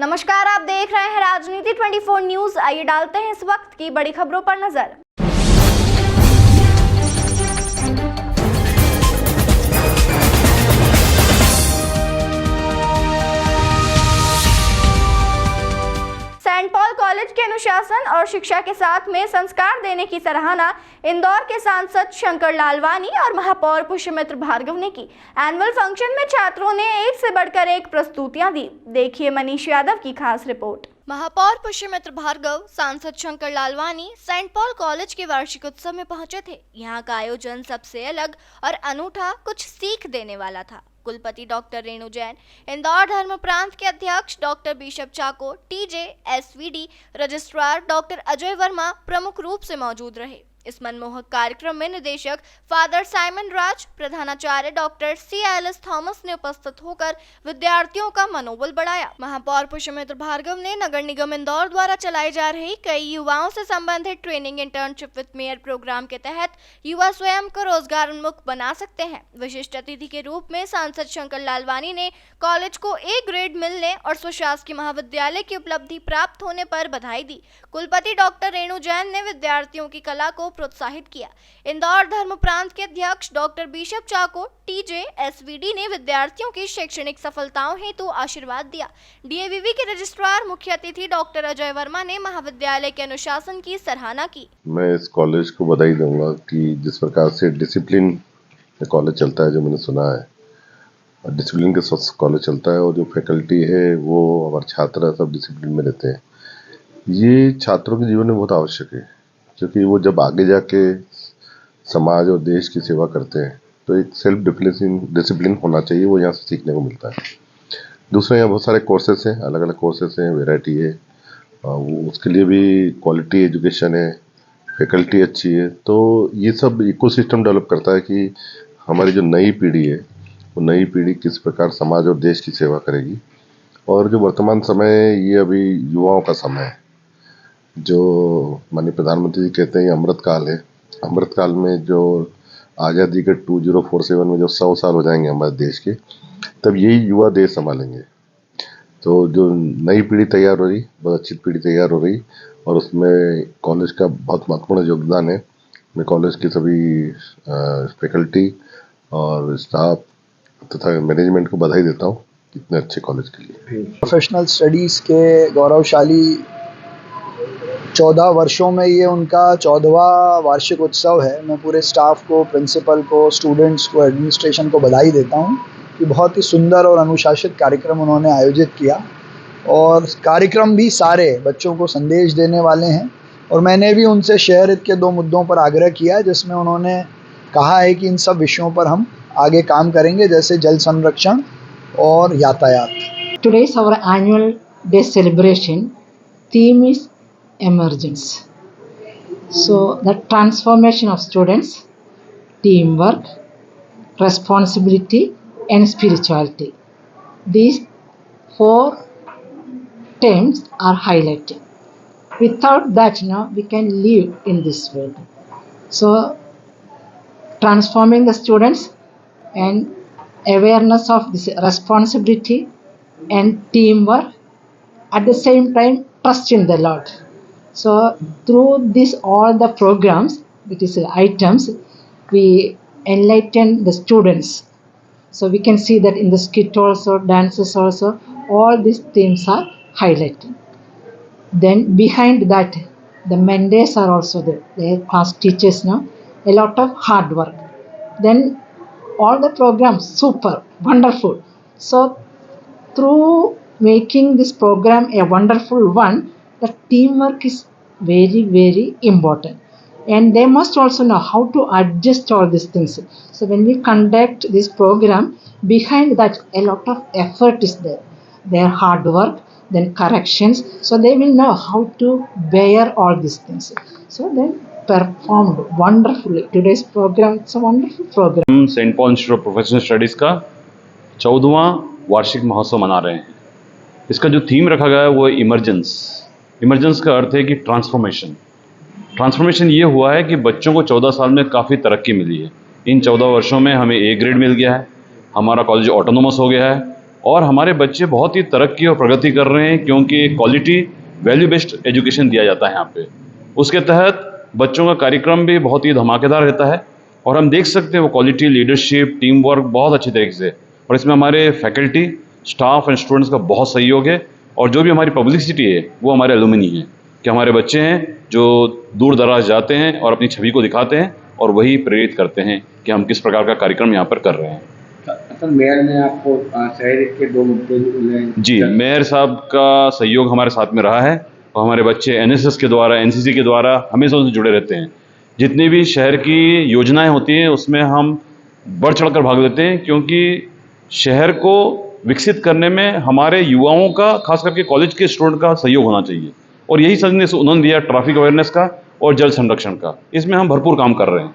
नमस्कार, आप देख रहे हैं राजनीति 24 न्यूज। आइए डालते हैं इस वक्त की बड़ी खबरों पर नजर। सेंट पॉल कॉलेज के अनुशासन और शिक्षा के साथ में संस्कार देने की सराहना इंदौर के सांसद शंकर लालवानी और महापौर पुष्यमित्र भार्गव ने की। एनुअल फंक्शन में छात्रों ने एक से बढ़कर एक प्रस्तुतियां दी। देखिए मनीष यादव की खास रिपोर्ट। महापौर पुष्यमित्र भार्गव, सांसद Shankar Lalwani Saint Paul College के वार्षिक उत्सव में पहुंचे थे। यहाँ का आयोजन सबसे अलग और अनूठा, कुछ सीख देने वाला था। कुलपति डॉक्टर रेणु जैन, इंदौर धर्म प्रांत के अध्यक्ष doctor bishop Chacko, TJ, SVD, registrar doctor Ajay Varma प्रमुख रूप से मौजूद रहे। इस मनमोहक कार्यक्रम में निदेशक फादर साइमन राज, प्रधानाचार्य डॉक्टर C.L.S. थॉमस ने उपस्थित होकर विद्यार्थियों का मनोबल बढ़ाया। महापौर पुष्यमित्र भार्गव ने नगर निगम इंदौर द्वारा चलाई जा रही कई युवाओं से संबंधित training internship with mayor program के तहत युवा स्वयं को रोजगार उन्मुख बना सकते हैं। विशिष्ट अतिथि के रूप में सांसद शंकर लालवानी ने कॉलेज को A ग्रेड मिलने और स्वशासकीय महाविद्यालय की उपलब्धि प्राप्त होने पर बधाई दी। कुलपति डॉक्टर रेणु जैन ने विद्यार्थियों की कला को प्रोत्साहित किया। इंदौर धर्म प्रांत के अध्यक्ष doctor bishop Chacko, TJ, SVD ने विद्यार्थियों की शैक्षणिक सफलताओं हेतु आशीर्वाद दिया। डीएवीवी के रजिस्ट्रार मुख्य अतिथि डॉक्टर अजय वर्मा ने महाविद्यालय के अनुशासन की सराहना की। मैं इस कॉलेज को बधाई दूंगा कि जिस प्रकार से डिसिप्लिन कॉलेज चलता है, जो मैंने सुना है डिसिप्लिन के साथ कॉलेज चलता है, और जो फैकल्टी है वो हमारे छात्र सब डिसिप्लिन में रहते हैं। ये छात्रों के जीवन में बहुत आवश्यक है, क्योंकि वो जब आगे जाके समाज और देश की सेवा करते हैं तो एक सेल्फ डिसिप्लिन होना चाहिए, वो यहाँ से सीखने को मिलता है। दूसरा, यहाँ बहुत सारे कोर्सेस हैं, अलग अलग कोर्सेस हैं, वैरायटी है, उसके लिए भी क्वालिटी एजुकेशन है, फैकल्टी अच्छी है। तो ये सब इकोसिस्टम डेवलप करता है कि हमारी जो नई पीढ़ी है वो नई पीढ़ी किस प्रकार समाज और देश की सेवा करेगी। और जो वर्तमान समय है, ये अभी युवाओं का समय है। जो माननीय प्रधानमंत्री जी कहते हैं ये अमृत काल है। अमृत काल में जो आज़ादी के 2047 में जो 100 साल हो जाएंगे हमारे देश के, तब यही युवा देश संभालेंगे। तो जो नई पीढ़ी तैयार हो रही, बहुत अच्छी पीढ़ी तैयार हो रही, और उसमें कॉलेज का बहुत महत्वपूर्ण योगदान है। मैं कॉलेज की सभी फैकल्टी और स्टाफ तथा मैनेजमेंट को बधाई देता हूँ इतने अच्छे कॉलेज के लिए। प्रोफेशनल स्टडीज़ के गौरवशाली 14 वर्षों में ये उनका 14वां वार्षिक उत्सव है। मैं पूरे स्टाफ को, प्रिंसिपल को, स्टूडेंट्स को, एडमिनिस्ट्रेशन को बधाई देता हूँ कि बहुत ही सुंदर और अनुशासित कार्यक्रम उन्होंने आयोजित किया, और कार्यक्रम भी सारे बच्चों को संदेश देने वाले हैं। और मैंने भी उनसे शहर हित के 2 मुद्दों पर आग्रह किया, जिसमें उन्होंने कहा है कि इन सब विषयों पर हम आगे काम करेंगे, जैसे जल संरक्षण और यातायात। Today is our annual day celebration. Theme is emergence. So the transformation of students, teamwork, responsibility and spirituality. These 4 themes are highlighted. Without that, we can live in this world. So transforming the students and awareness of this responsibility and teamwork, at the same time trust in the Lord. So through this all the programs, that is items, we enlighten the students. So we can see that in the skit also, dances also, all these themes are highlighted. Then behind that, the mentors are also there. They are class teachers now, a lot of hard work. Then all the programs super wonderful. So through making this program a wonderful one, the teamwork is very, very important, and they must also know how to adjust all these things. So when we conduct this program, behind that a lot of effort is there, their hard work, then corrections, so they will know how to bear all these things. So then performed wonderfully. Today's program, it's a wonderful program. हम Saint Paul Institute of Professional Studies का 14वां वार्षिक महोत्सव मना रहे हैं। इसका जो थीम रखा गया है वो है इमर्जेंस। इमर्जेंस का अर्थ है कि ट्रांसफॉर्मेशन ये हुआ है कि बच्चों को 14 साल में काफ़ी तरक्की मिली है। इन 14 वर्षों में हमें A ग्रेड मिल गया है, हमारा कॉलेज ऑटोनोमस हो गया है, और हमारे बच्चे बहुत ही तरक्की और प्रगति कर रहे हैं, क्योंकि क्वालिटी वैल्यू बेस्ड एजुकेशन दिया जाता है यहाँ पे। उसके तहत बच्चों का कार्यक्रम भी बहुत ही धमाकेदार रहता है और हम देख सकते हैं वो क्वालिटी, लीडरशिप, टीम वर्क बहुत अच्छी तरीके से, और इसमें हमारे फैकल्टी, स्टाफ एंड स्टूडेंट्स का बहुत सहयोग है। और जो भी हमारी पब्लिसिटी है वो हमारे एलुमनी है, कि हमारे बच्चे हैं जो दूर दराज जाते हैं और अपनी छवि को दिखाते हैं और वही प्रेरित करते हैं कि हम किस प्रकार का कार्यक्रम यहाँ पर कर रहे हैं। सर, मेयर ने आपको शहर के 2 मुद्दे जी, मेयर साहब का सहयोग हमारे साथ में रहा है और हमारे बच्चे एनएसएस के द्वारा, एनसीसी के द्वारा हमेशा उनसे जुड़े रहते हैं। जितनी भी शहर की योजनाएं होती हैं उसमें हम बढ़ चढ़कर भाग लेते हैं, क्योंकि शहर को विकसित करने में हमारे युवाओं का, खास करके कॉलेज के स्टूडेंट का सहयोग होना चाहिए। और यही संदेश उन्होंने दिया ट्रैफिक अवेयरनेस का और जल संरक्षण का। इसमें हम भरपूर काम कर रहे हैं।